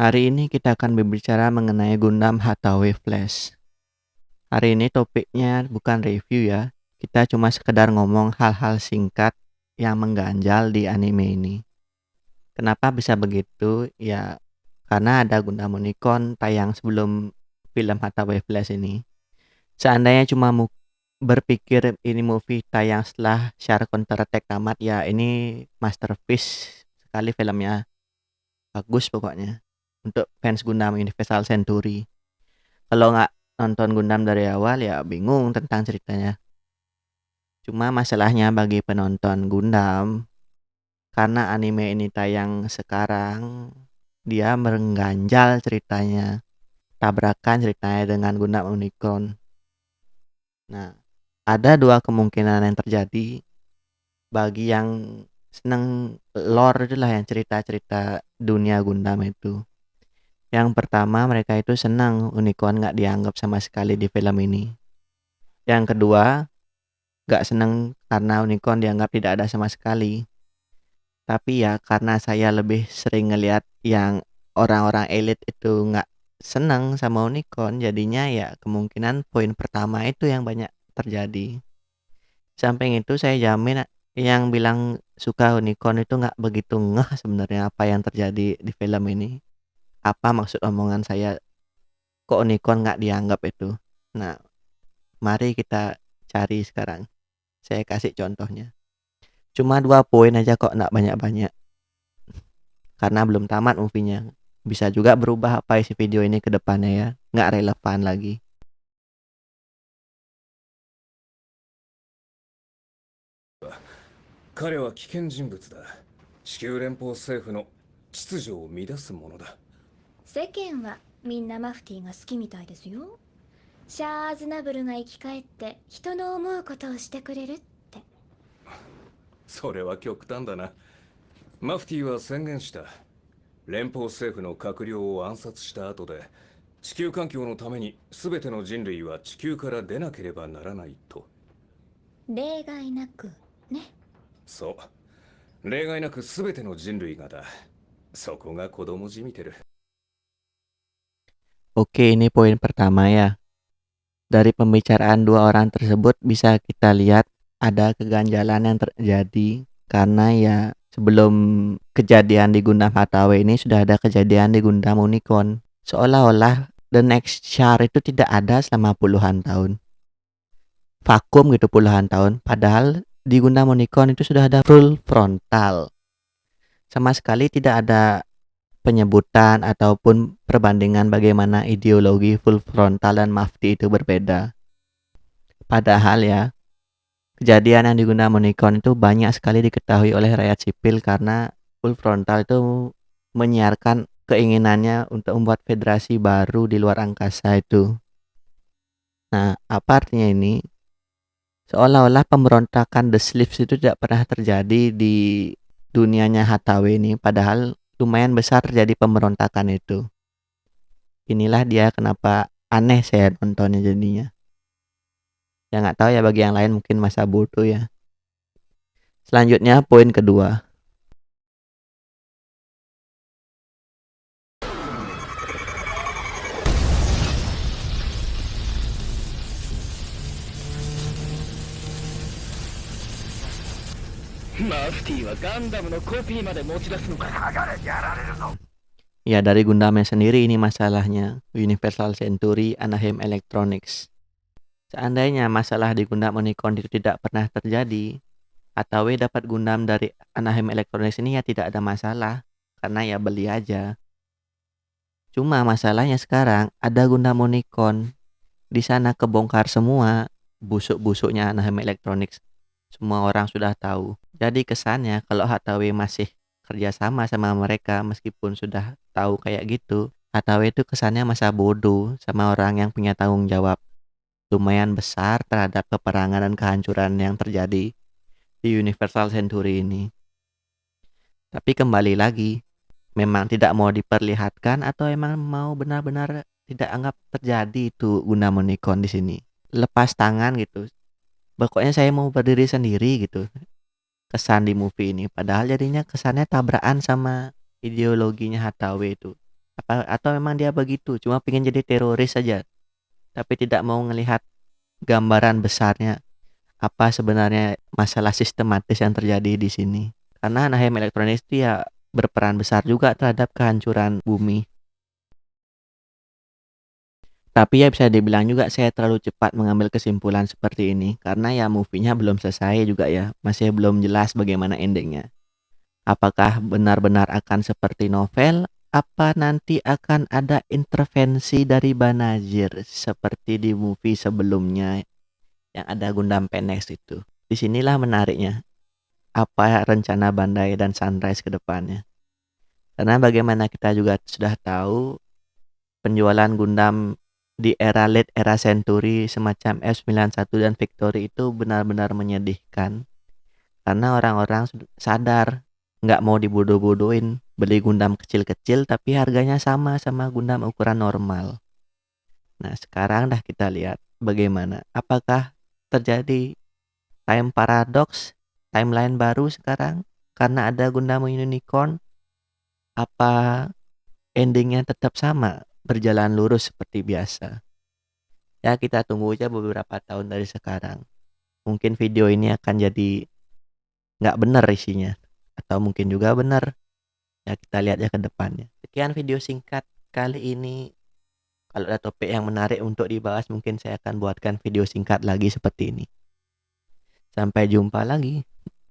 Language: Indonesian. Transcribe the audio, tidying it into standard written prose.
Hari ini kita akan berbicara mengenai Gundam Hathaway Flash. Hari ini topiknya bukan review ya. Kita cuma sekedar ngomong hal-hal singkat yang mengganjal di anime ini. Kenapa bisa begitu? Ya, karena ada Gundam Unicorn tayang sebelum film Hathaway Flash ini. Seandainya cuma berpikir ini movie tayang setelah Shark Counter Attack tamat, ya ini masterpiece sekali filmnya. Bagus pokoknya. Untuk fans Gundam Universal Century. Kalau nggak nonton Gundam dari awal ya bingung tentang ceritanya. Cuma masalahnya bagi penonton Gundam, karena anime ini tayang sekarang, dia mengganjal ceritanya. Tabrakan ceritanya dengan Gundam Unicorn. Nah, ada dua kemungkinan yang terjadi bagi yang seneng lore itulah, yang cerita-cerita dunia Gundam itu. Yang pertama, mereka itu senang Unicorn nggak dianggap sama sekali di film ini. Yang kedua, nggak senang karena Unicorn dianggap tidak ada sama sekali. Tapi ya karena saya lebih sering ngelihat yang orang-orang elit itu nggak senang sama Unicorn, jadinya ya kemungkinan poin pertama itu yang banyak terjadi. Samping itu saya jamin yang bilang suka Unicorn itu nggak begitu ngeh sebenarnya apa yang terjadi di film ini. Apa maksud omongan saya kok Unicorn nggak dianggap itu. Nah, mari kita cari sekarang. Saya kasih contohnya. Cuma 2 poin aja kok, nggak banyak-banyak. Karena belum tamat movie-nya. Bisa juga berubah apa isi video ini ke depannya ya. Nggak relevan lagi. 彼は危険人物だ。地球連邦政府の秩序を乱す者だ。世間はみんなマフティーが好きみたいですよ。シャアーズナブルが生き返って人の思うことをしてくれるって。それは極端だな。マフティーは宣言した。連邦政府の閣僚を暗殺した後で、地球環境のために全ての人類は地球から出なければならないと。例外なくね。そう。例外なく全ての人類がだ。そこが子供じみてる。Oke, ini poin pertama ya. Dari pembicaraan dua orang tersebut bisa kita lihat ada keganjalan yang terjadi karena ya sebelum kejadian di Gundam Hathaway ini sudah ada kejadian di Gundam Unicorn. Seolah-olah The Next Char itu tidak ada selama puluhan tahun. Vakum gitu puluhan tahun. Padahal di Gundam Unicorn itu sudah ada full frontal. Sama sekali tidak ada penyebutan ataupun perbandingan bagaimana ideologi full frontal dan Mafti itu berbeda. Padahal ya, kejadian yang di Gundam Unicorn itu banyak sekali diketahui oleh rakyat sipil karena full frontal itu menyiarkan keinginannya untuk membuat federasi baru di luar angkasa itu. Nah, apa artinya ini? Seolah-olah pemberontakan The Sleeves itu tidak pernah terjadi di dunianya Hathaway ini, padahal lumayan besar terjadi pemberontakan itu. Inilah dia kenapa aneh saya nontonnya jadinya. Ya nggak tahu ya, bagi yang lain mungkin masa bodoh ya. Selanjutnya poin kedua. Ya dari Gundamnya sendiri ini masalahnya. Universal Century Anaheim Electronics. Seandainya masalah di Gundam Unicorn itu tidak pernah terjadi, Hathaway dapat Gundam dari Anaheim Electronics ini ya tidak ada masalah, karena ya beli aja. Cuma masalahnya sekarang ada Gundam Unicorn, di sana kebongkar semua busuk-busuknya Anaheim Electronics. Semua orang sudah tahu. Jadi kesannya kalau Hathaway masih kerjasama sama mereka meskipun sudah tahu kayak gitu, Hathaway itu kesannya masa bodoh sama orang yang punya tanggung jawab lumayan besar terhadap peperangan dan kehancuran yang terjadi di Universal Century ini. Tapi kembali lagi, memang tidak mau diperlihatkan atau emang mau benar-benar tidak anggap terjadi itu Gundam Unicorn di sini. Lepas tangan gitu. Pokoknya saya mau berdiri sendiri gitu. Kesan di movie ini. Padahal jadinya kesannya tabrakan sama ideologinya Hathaway itu. atau memang dia begitu cuma pengen jadi teroris saja tapi tidak mau ngelihat gambaran besarnya apa sebenarnya masalah sistematis yang terjadi di sini. Karena Anaheim Electronics itu ya berperan besar juga terhadap kehancuran bumi. Tapi ya bisa dibilang juga saya terlalu cepat mengambil kesimpulan seperti ini karena ya movie-nya belum selesai juga ya, masih belum jelas bagaimana endingnya. Apakah benar-benar akan seperti novel? Apa nanti akan ada intervensi dari Banajir seperti di movie sebelumnya yang ada Gundam Penex itu? Disinilah menariknya. Apa rencana Bandai dan Sunrise ke depannya? Karena bagaimana kita juga sudah tahu penjualan Gundam di late era Century semacam F91 dan Victory itu benar-benar menyedihkan karena orang-orang sadar nggak mau dibodoh-bodohin beli Gundam kecil-kecil tapi harganya sama Gundam ukuran normal. Nah sekarang dah kita lihat bagaimana apakah terjadi time paradox, timeline baru sekarang karena ada Gundam Unicorn, apa endingnya tetap sama berjalan lurus seperti biasa. Ya kita tunggu aja beberapa tahun dari sekarang. Mungkin video ini akan jadi nggak benar isinya. Atau mungkin juga benar. Ya kita lihat ya ke depannya. Sekian video singkat kali ini. Kalau ada topik yang menarik untuk dibahas mungkin saya akan buatkan video singkat lagi seperti ini. Sampai jumpa lagi.